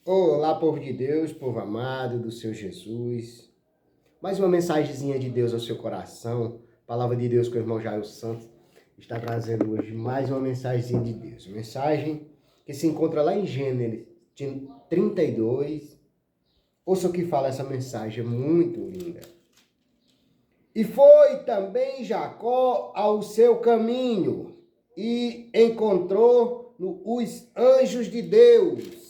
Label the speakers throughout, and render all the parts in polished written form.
Speaker 1: Olá, povo de Deus, povo amado do Senhor Jesus. Mais uma mensagenzinha de Deus ao seu coração. Palavra de Deus com o irmão Jair Santos está trazendo hoje mais uma mensagenzinha de Deus. Uma mensagem que se encontra lá em Gênesis 32. Ouça o que fala essa mensagem, é muito linda. E foi também Jacó ao seu caminho e encontrou os anjos de Deus.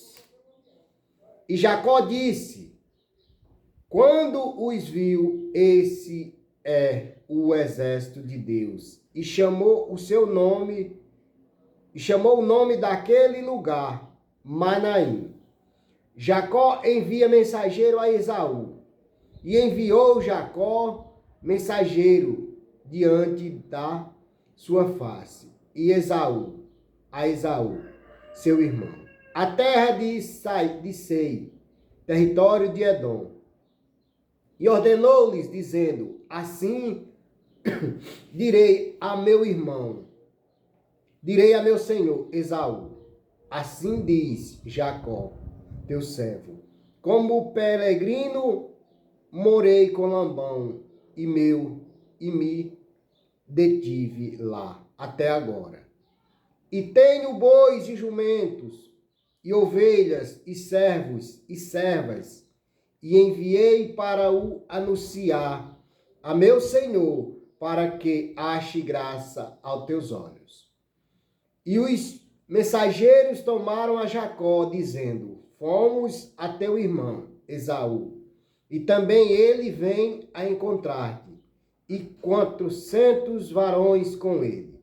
Speaker 1: E Jacó disse: quando os viu, esse é o exército de Deus. E chamou o nome daquele lugar, Manaim. Jacó envia mensageiro a Esaú. E enviou Jacó mensageiro diante da sua face. E a Esaú, seu irmão, a terra de Seir, território de Edom. E ordenou-lhes, dizendo: assim direi a meu irmão, direi a meu senhor Esaú, assim diz Jacó, teu servo, como peregrino morei com Labão e me detive lá até agora. E tenho bois e jumentos, e ovelhas, e servos, e servas, e enviei para o anunciar a meu senhor, para que ache graça aos teus olhos. E os mensageiros tomaram a Jacó, dizendo: fomos a teu irmão Esaú, e também ele vem a encontrar-te, e 400 varões com ele.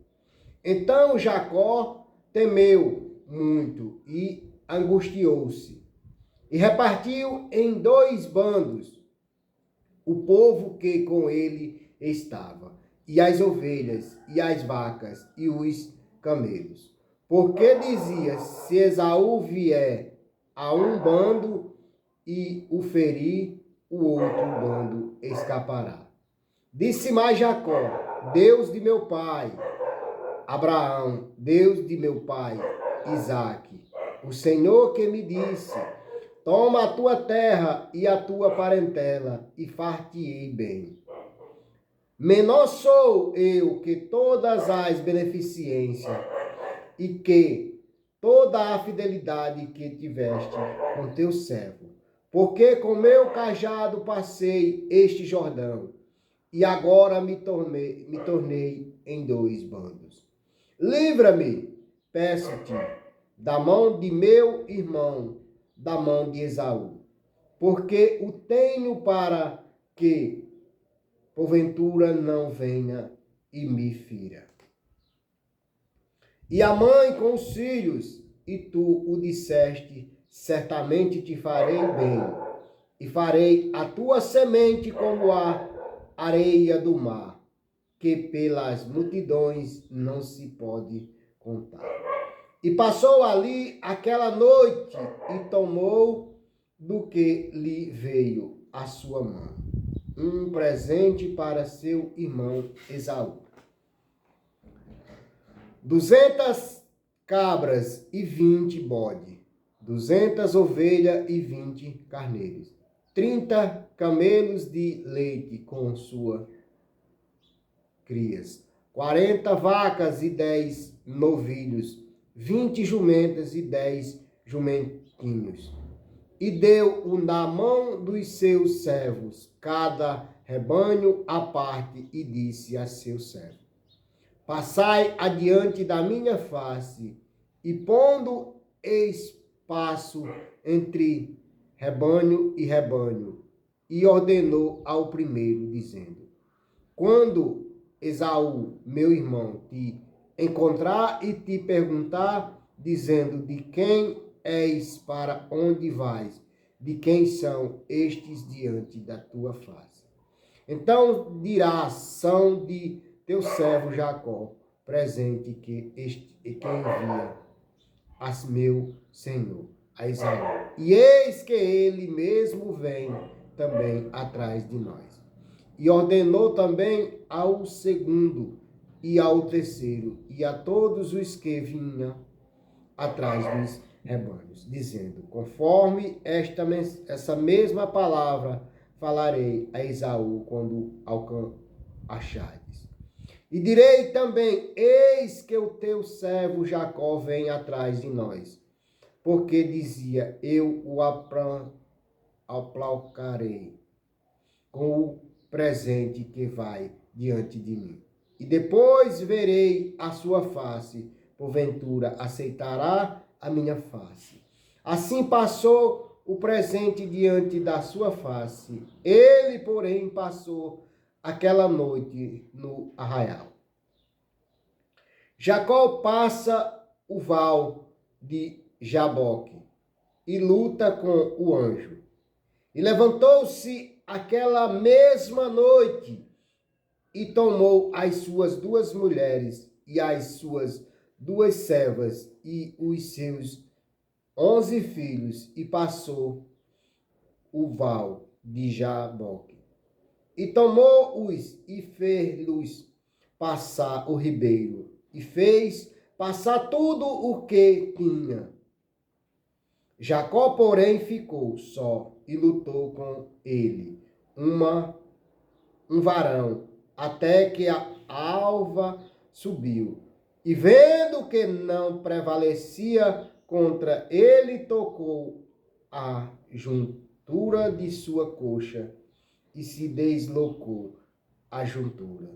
Speaker 1: Então Jacó temeu muito e angustiou-se, e repartiu em 2 bandos o povo que com ele estava, e as ovelhas, e as vacas, e os camelos. Porque dizia: se Esaú vier a um bando e o ferir, o outro bando escapará. Disse mais Jacó: Deus de meu pai Abraão, Deus de meu pai Isaque, o Senhor que me disse: toma a tua terra e a tua parentela, e far-te-ei bem. Menor sou eu que todas as beneficências e que toda a fidelidade que tiveste com teu servo, porque com meu cajado passei este Jordão, e agora me tornei em 2 bandos. Livra-me, peço-te, da mão de meu irmão, da mão de Esaú, porque o tenho para que, porventura, não venha e me fira. E a mãe com os filhos, e tu o disseste: certamente te farei bem, e farei a tua semente como a areia do mar, que pelas multidões não se pode contar. E passou ali aquela noite e tomou do que lhe veio à sua mão um presente para seu irmão Esaú: 200 cabras e 20 bode, 200 ovelhas e 20 carneiros, 30 camelos de leite com sua crias, 40 vacas e 10 novilhos, 20 jumentas e 10 jumentinhos. E deu-o na mão dos seus servos, cada rebanho à parte, e disse a seu servo: passai adiante da minha face, e pondo espaço entre rebanho e rebanho, e ordenou ao primeiro, dizendo: quando Esaú, meu irmão, te encontrar e te perguntar, dizendo: de quem és, para onde vais, de quem são estes diante da tua face? Então dirás: são de teu servo Jacó, presente que envia a meu senhor, a Esaú. E eis que ele mesmo vem também atrás de nós. E ordenou também ao segundo e ao terceiro, e a todos os que vinham atrás dos rebanhos, dizendo, conforme essa mesma palavra falarei a Esaú quando achares. E direi também, eis que o teu servo Jacó vem atrás de nós, porque dizia, eu o aplaucarei com o presente que vai diante de mim. E depois verei a sua face, porventura aceitará a minha face. Assim passou o presente diante da sua face. Ele, porém, passou aquela noite no arraial. Jacó passa o val de Jaboque e luta com o anjo. E levantou-se aquela mesma noite e tomou as suas 2 mulheres e as suas 2 servas e os seus 11 filhos e passou o val de Jaboque. E tomou-os e fez-los passar o ribeiro e fez passar tudo o que tinha. Jacó, porém, ficou só e lutou com ele um varão, até que a alva subiu. E vendo que não prevalecia contra ele, tocou a juntura de sua coxa e se deslocou a juntura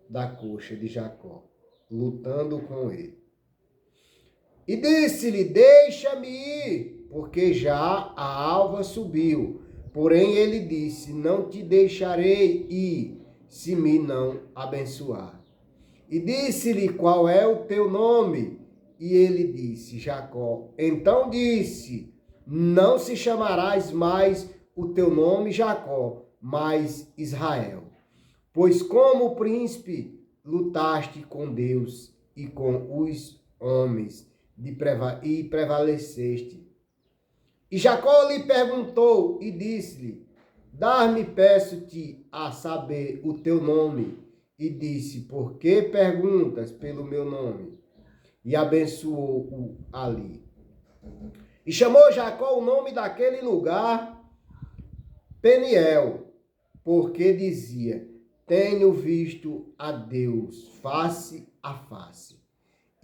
Speaker 1: da coxa de Jacó, lutando com ele. E disse-lhe, deixa-me ir, porque já a alva subiu. Porém ele disse, não te deixarei ir, se me não abençoar. E disse-lhe, qual é o teu nome? E ele disse, Jacó. Então disse, não se chamarás mais o teu nome Jacó, mas Israel. Pois como príncipe lutaste com Deus e com os homens, e prevaleceste. E Jacó lhe perguntou e disse-lhe, dar-me, peço-te, a saber o teu nome. E disse, por que perguntas pelo meu nome? E abençoou-o ali. E chamou Jacó o nome daquele lugar Peniel, porque dizia, tenho visto a Deus face a face,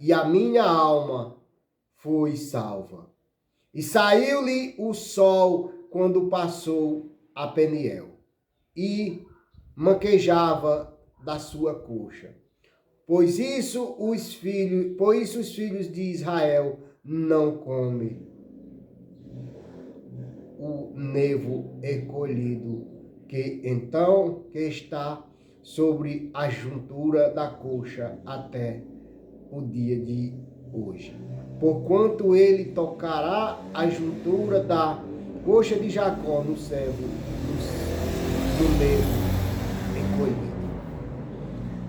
Speaker 1: e a minha alma foi salva. E saiu-lhe o sol quando passou a Peniel, e manquejava da sua coxa. Pois isso os filhos de Israel não comem o nevo encolhido, que está sobre a juntura da coxa até o dia de hoje. Porquanto ele tocará a juntura da coxa de Jacó no servo do nevo encolhido.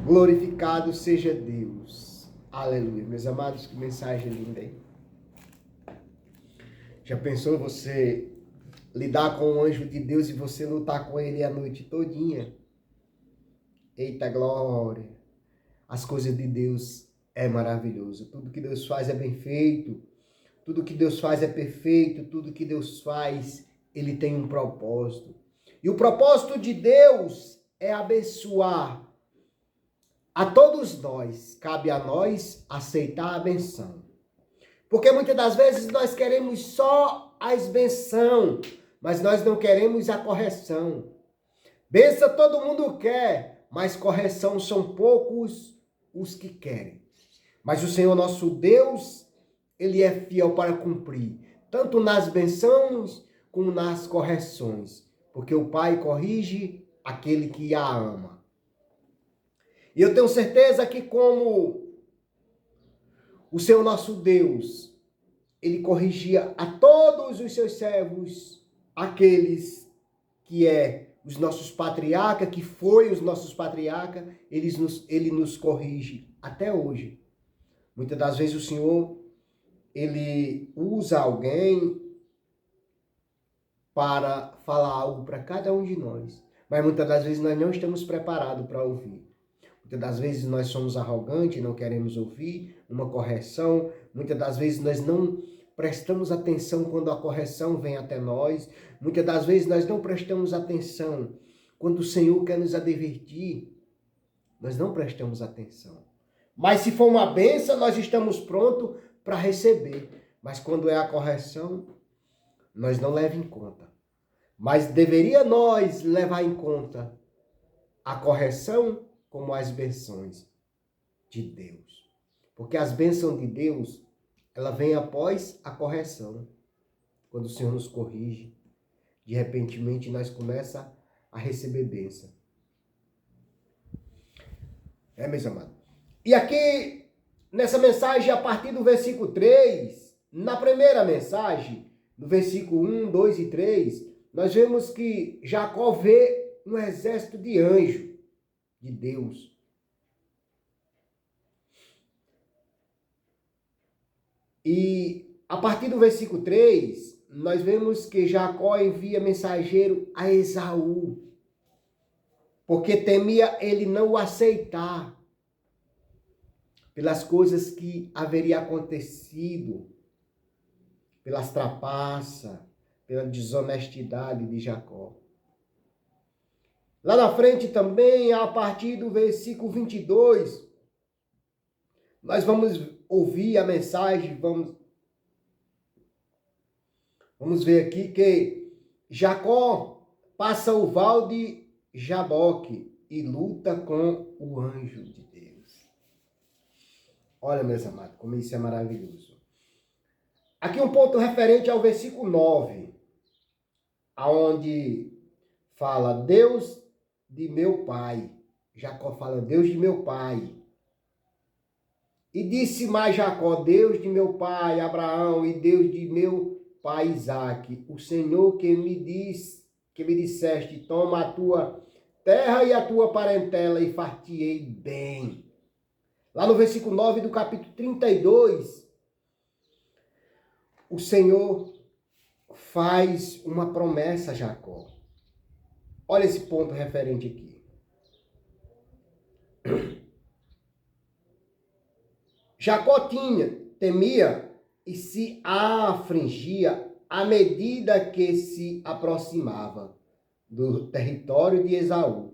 Speaker 1: Glorificado seja Deus. Aleluia. Meus amados, que mensagem linda, hein? Já pensou você lidar com o anjo de Deus e você lutar com ele a noite todinha? Eita glória! As coisas de Deus é maravilhoso. Tudo que Deus faz é bem feito. Tudo que Deus faz é perfeito. Tudo que Deus faz, ele tem um propósito. E o propósito de Deus é abençoar a todos nós. Cabe a nós aceitar a benção. Porque muitas das vezes nós queremos só as bençãos, mas nós não queremos a correção. Benção todo mundo quer, mas correção são poucos os que querem. Mas o Senhor nosso Deus, ele é fiel para cumprir, tanto nas bençãos como nas correções, porque o Pai corrige aquele que a ama. E eu tenho certeza que como o Senhor nosso Deus, ele corrigia a todos os seus servos, aqueles que os nossos patriarcas, que foi os nossos patriarcas, ele nos corrige até hoje. Muitas das vezes o Senhor, ele usa alguém para falar algo para cada um de nós. Mas muitas das vezes nós não estamos preparados para ouvir. Muitas das vezes nós somos arrogantes, não queremos ouvir uma correção. Muitas das vezes nós não prestamos atenção quando a correção vem até nós. Muitas das vezes nós não prestamos atenção quando o Senhor quer nos advertir. Nós não prestamos atenção. Mas se for uma bênção, nós estamos prontos para receber. Mas quando é a correção, nós não levamos em conta. Mas deveria nós levar em conta a correção como as bênçãos de Deus. Porque as bênçãos de Deus, ela vem após a correção. Quando o Senhor nos corrige, de repentemente nós começamos a receber bênção. Meus amados. E aqui, nessa mensagem, a partir do versículo 3, na primeira mensagem, no versículo 1, 2 e 3, nós vemos que Jacó vê um exército de anjos de Deus. E a partir do versículo 3, nós vemos que Jacó envia mensageiro a Esaú, porque temia ele não o aceitar pelas coisas que haveria acontecido, pelas trapaças, pela desonestidade de Jacó. Lá na frente também, a partir do versículo 22, nós vamos ouvir a mensagem, vamos ver aqui que Jacó passa o val de Jaboque e luta com o anjo de Deus. Olha, meus amados, como isso é maravilhoso. Aqui um ponto referente ao versículo 9, aonde fala Deus de meu pai. Jacó fala Deus de meu pai. E disse mais Jacó, Deus de meu pai Abraão e Deus de meu pai Isaque, o Senhor que me disseste, toma a tua terra e a tua parentela e far-te-ei bem. Lá no versículo 9 do capítulo 32, o Senhor faz uma promessa a Jacó. Olha esse ponto referente aqui. Jacó temia e se afligia à medida que se aproximava do território de Esaú.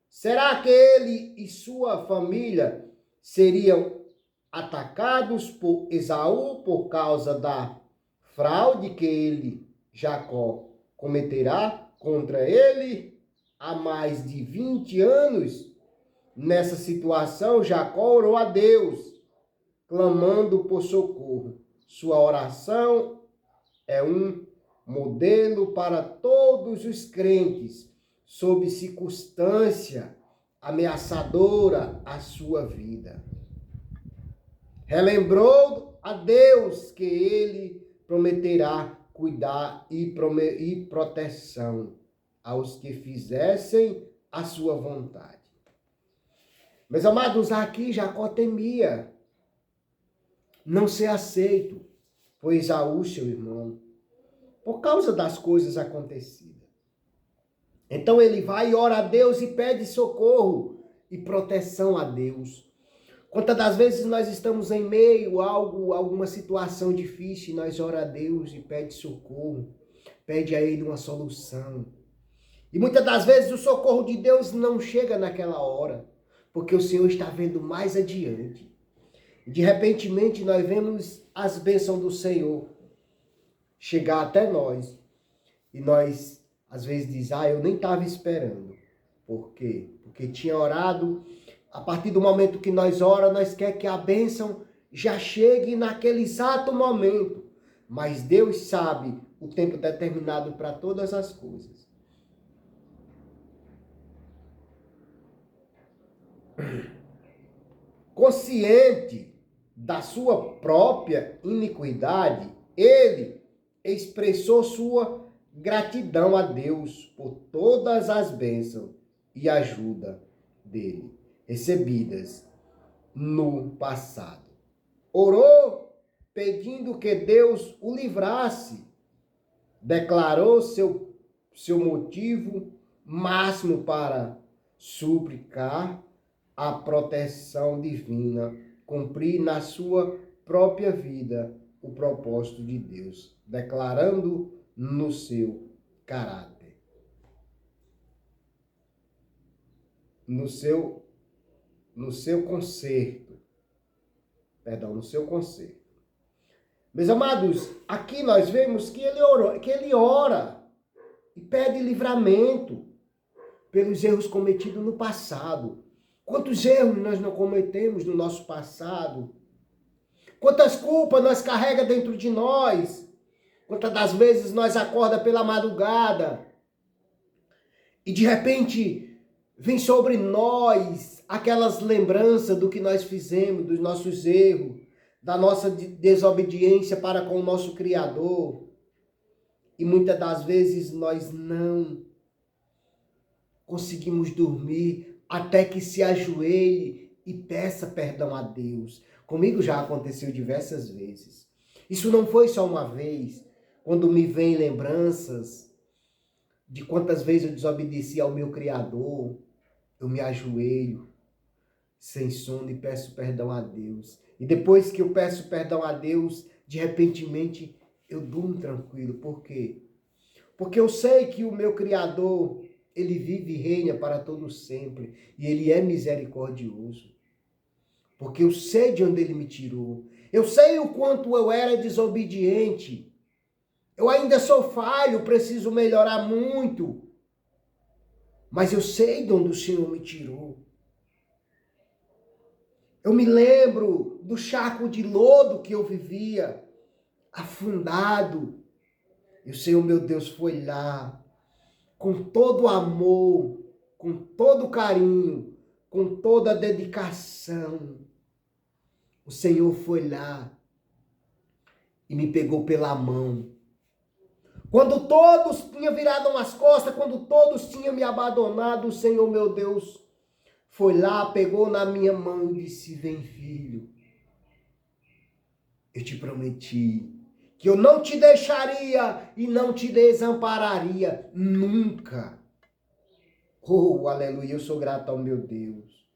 Speaker 1: Será que ele e sua família seriam atacados por Esaú por causa da fraude que ele, Jacó, cometerá contra ele há mais de 20 anos? Nessa situação, Jacó orou a Deus, clamando por socorro. Sua oração é um modelo para todos os crentes, sob circunstância ameaçadora à sua vida. Relembrou a Deus que ele prometerá cuidar e proteção aos que fizessem a sua vontade. Meus amados, aqui Jacó temia não ser aceito por Esaú, seu irmão, por causa das coisas acontecidas. Então ele vai e ora a Deus e pede socorro e proteção a Deus. Quantas das vezes nós estamos em meio a alguma situação difícil, nós ora a Deus e pede socorro, pede a Ele uma solução. E muitas das vezes o socorro de Deus não chega naquela hora, porque o Senhor está vendo mais adiante. De repentemente nós vemos as bênçãos do Senhor chegar até nós. E nós, às vezes, dizemos, eu nem estava esperando. Por quê? Porque tinha orado. A partir do momento que nós oramos, nós queremos que a bênção já chegue naquele exato momento. Mas Deus sabe o tempo determinado para todas as coisas. Consciente da sua própria iniquidade, ele expressou sua gratidão a Deus por todas as bênçãos e ajuda dele, recebidas no passado. Orou pedindo que Deus o livrasse, declarou seu motivo máximo para suplicar a proteção divina, cumprir na sua própria vida o propósito de Deus, declarando no seu caráter, no seu conserto. No seu conserto. Meus amados, aqui nós vemos que ele ora e pede livramento pelos erros cometidos no passado. Quantos erros nós não cometemos no nosso passado? Quantas culpas nós carrega dentro de nós? Quantas das vezes nós acorda pela madrugada e de repente vem sobre nós aquelas lembranças do que nós fizemos, dos nossos erros, da nossa desobediência para com o nosso Criador. E muitas das vezes nós não conseguimos dormir até que se ajoelhe e peça perdão a Deus. Comigo já aconteceu diversas vezes. Isso não foi só uma vez. Quando me vem lembranças de quantas vezes eu desobedeci ao meu Criador, eu me ajoelho sem sono e peço perdão a Deus. E depois que eu peço perdão a Deus, de repentemente eu durmo tranquilo. Por quê? Porque eu sei que o meu Criador, ele vive e reina para todo sempre. E ele é misericordioso. Porque eu sei de onde ele me tirou. Eu sei o quanto eu era desobediente. Eu ainda sou falho, preciso melhorar muito. Mas eu sei de onde o Senhor me tirou. Eu me lembro do charco de lodo que eu vivia, afundado. E o Senhor, meu Deus, foi lá, com todo amor, com todo carinho, com toda dedicação. O Senhor foi lá e me pegou pela mão. Quando todos tinham virado as costas, quando todos tinham me abandonado, o Senhor, meu Deus, foi lá, pegou na minha mão e disse: vem, filho, eu te prometi que eu não te deixaria e não te desampararia nunca. Oh, aleluia, eu sou grato ao meu Deus.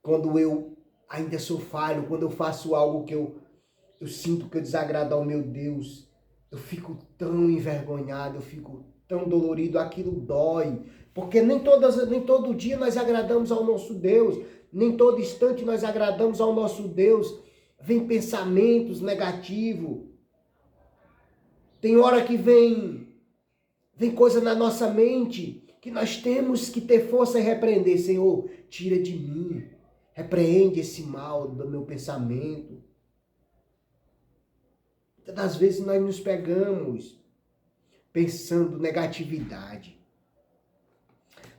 Speaker 1: Quando eu ainda sou falho, quando eu faço algo que eu sinto que eu desagrado ao meu Deus, eu fico tão envergonhado, eu fico tão dolorido, aquilo dói. Porque nem todo dia nós agradamos ao nosso Deus, nem todo instante nós agradamos ao nosso Deus. Vem pensamentos negativos. Tem hora que vem coisa na nossa mente que nós temos que ter força e repreender. Senhor, tira de mim, repreende esse mal do meu pensamento. Muitas das vezes nós nos pegamos pensando negatividade.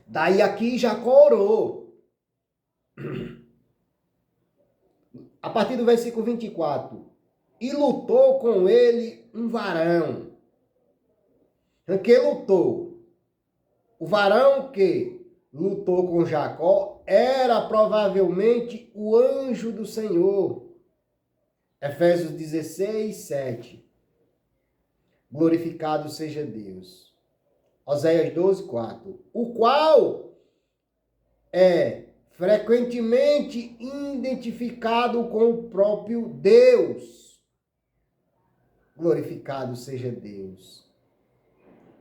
Speaker 1: Daí aqui Jacó orou. A partir do versículo 24. E lutou com ele um varão. Que lutou? O varão que lutou com Jacó era provavelmente o anjo do Senhor. Efésios 16, 7. Glorificado seja Deus. Oséias 12, 4. O qual é frequentemente identificado com o próprio Deus. Glorificado seja Deus.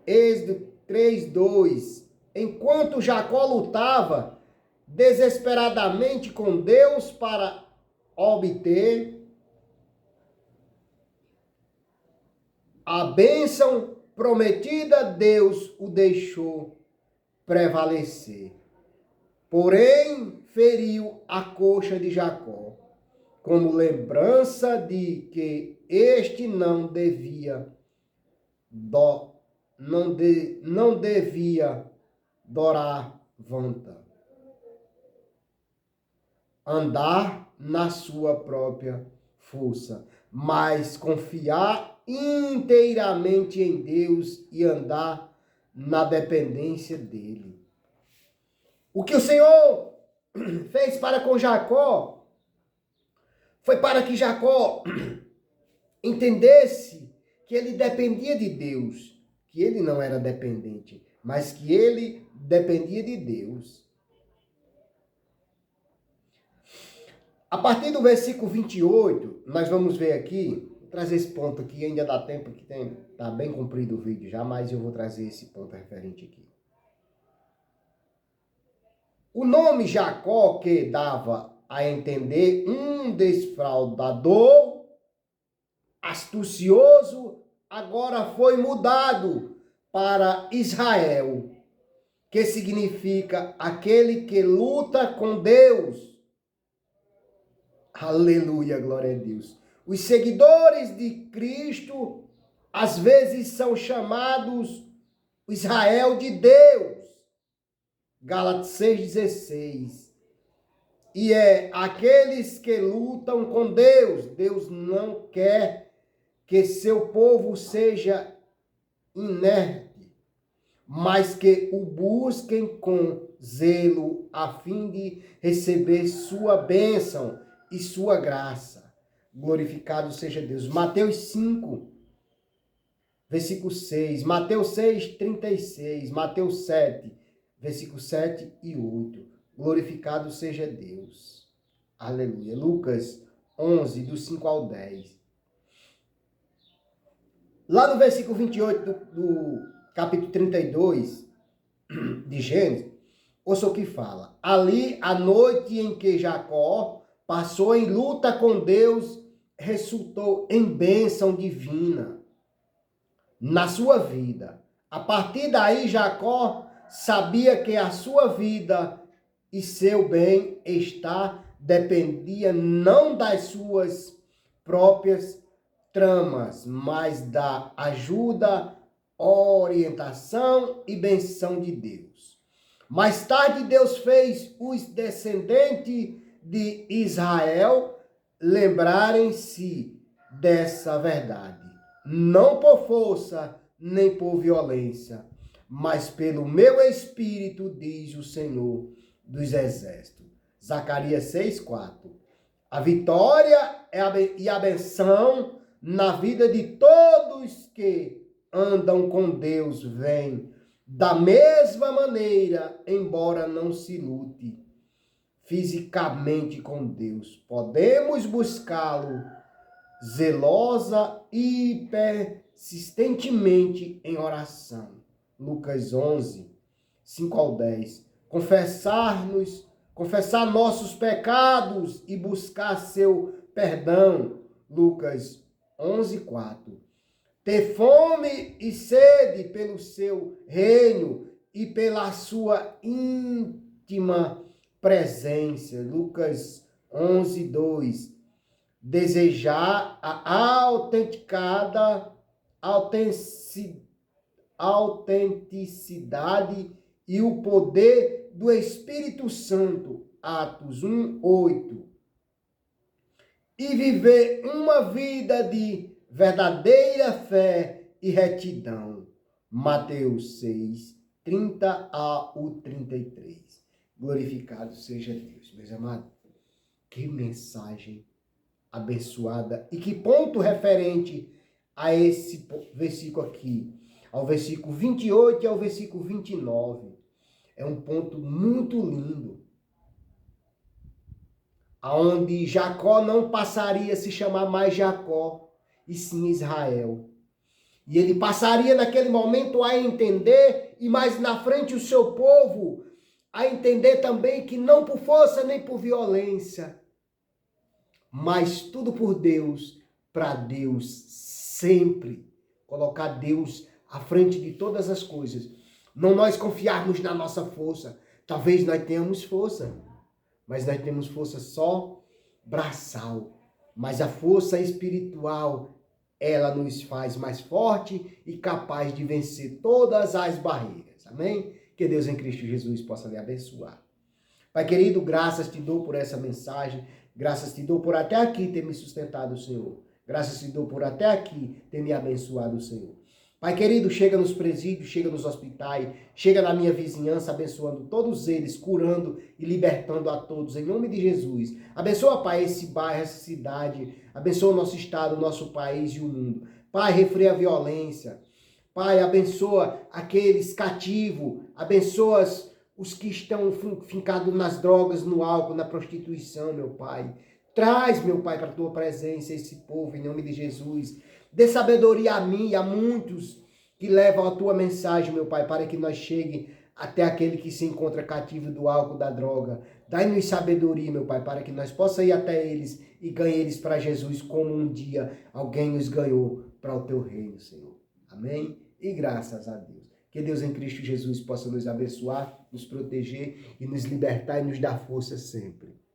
Speaker 1: Êxodo 3, 2. Enquanto Jacó lutava desesperadamente com Deus para obter a bênção prometida, Deus o deixou prevalecer. Porém, feriu a coxa de Jacó, como lembrança de que este não devia dorar vanta, andar na sua própria força, mas confiar inteiramente em Deus e andar na dependência dele. O que o Senhor fez para com Jacó foi para que Jacó entendesse que ele dependia de Deus, que ele não era dependente, mas que ele dependia de Deus. A partir do versículo 28, nós vamos ver aqui, vou trazer esse ponto aqui, ainda dá tempo, que tá bem comprido o vídeo já, mas eu vou trazer esse ponto referente aqui. O nome Jacó, que dava a entender um defraudador, astucioso, agora foi mudado para Israel, que significa aquele que luta com Deus. Aleluia, glória a Deus. Os seguidores de Cristo, às vezes, são chamados Israel de Deus. Gálatas 6,16. E é aqueles que lutam com Deus. Deus não quer que seu povo seja inerte, mas que o busquem com zelo, a fim de receber sua bênção e sua graça. Glorificado seja Deus. Mateus 5, versículo 6. Mateus 6, 36. Mateus 7, versículo 7 e 8. Glorificado seja Deus. Aleluia. Lucas 11, do 5 ao 10. Lá no versículo 28 do capítulo 32 de Gênesis, ouça o que fala. Ali, a noite em que Jacó passou em luta com Deus, resultou em bênção divina na sua vida. A partir daí, Jacó sabia que a sua vida e seu bem-estar dependia não das suas próprias tramas, mas da ajuda, orientação e benção de Deus. Mais tarde, Deus fez os descendentes de Israel lembrarem-se dessa verdade. Não por força, nem por violência, mas pelo meu espírito, diz o Senhor dos Exércitos. Zacarias 6,4. A vitória e a benção na vida de todos que andam com Deus vem da mesma maneira, embora não se lute fisicamente com Deus. Podemos buscá-lo zelosa e persistentemente em oração. Lucas 11, 5 ao 10. Confessar nossos pecados e buscar seu perdão. Lucas 11, 4. Ter fome e sede pelo seu reino e pela sua íntima presença. Lucas 11, 2. Desejar a autenticidade e o poder do Espírito Santo. Atos 1, 8. E viver uma vida de verdadeira fé e retidão. Mateus 6, 30 ao 33. Glorificado seja Deus, meus amados. Que mensagem abençoada. E que ponto referente a esse versículo aqui, ao versículo 28 e ao versículo 29. É um ponto muito lindo. Onde Jacó não passaria a se chamar mais Jacó, e sim Israel. E ele passaria naquele momento a entender, e mais na frente o seu povo, a entender também que não por força nem por violência, mas tudo por Deus, para Deus sempre. Colocar Deus à frente de todas as coisas. Não nós confiarmos na nossa força. Talvez nós tenhamos força, mas nós temos força só braçal. Mas a força espiritual, ela nos faz mais forte e capaz de vencer todas as barreiras. Amém? Que Deus em Cristo Jesus possa lhe abençoar. Pai querido, graças te dou por essa mensagem. Graças te dou por até aqui ter me sustentado, Senhor. Graças te dou por até aqui ter me abençoado, Senhor. Pai querido, chega nos presídios, chega nos hospitais, chega na minha vizinhança, abençoando todos eles, curando e libertando a todos, em nome de Jesus. Abençoa, Pai, esse bairro, essa cidade, abençoa o nosso estado, o nosso país e o mundo. Pai, refreia a violência. Pai, abençoa aqueles cativos, abençoa os que estão fincados nas drogas, no álcool, na prostituição, meu Pai. Traz, meu Pai, para a tua presença esse povo, em nome de Jesus. Dê sabedoria a mim e a muitos que levam a tua mensagem, meu Pai, para que nós chegue até aquele que se encontra cativo do álcool, da droga. Dai-nos sabedoria, meu Pai, para que nós possamos ir até eles e ganhe eles para Jesus, como um dia alguém os ganhou para o teu reino, Senhor. Amém? E graças a Deus. Que Deus em Cristo Jesus possa nos abençoar, nos proteger e nos libertar e nos dar força sempre.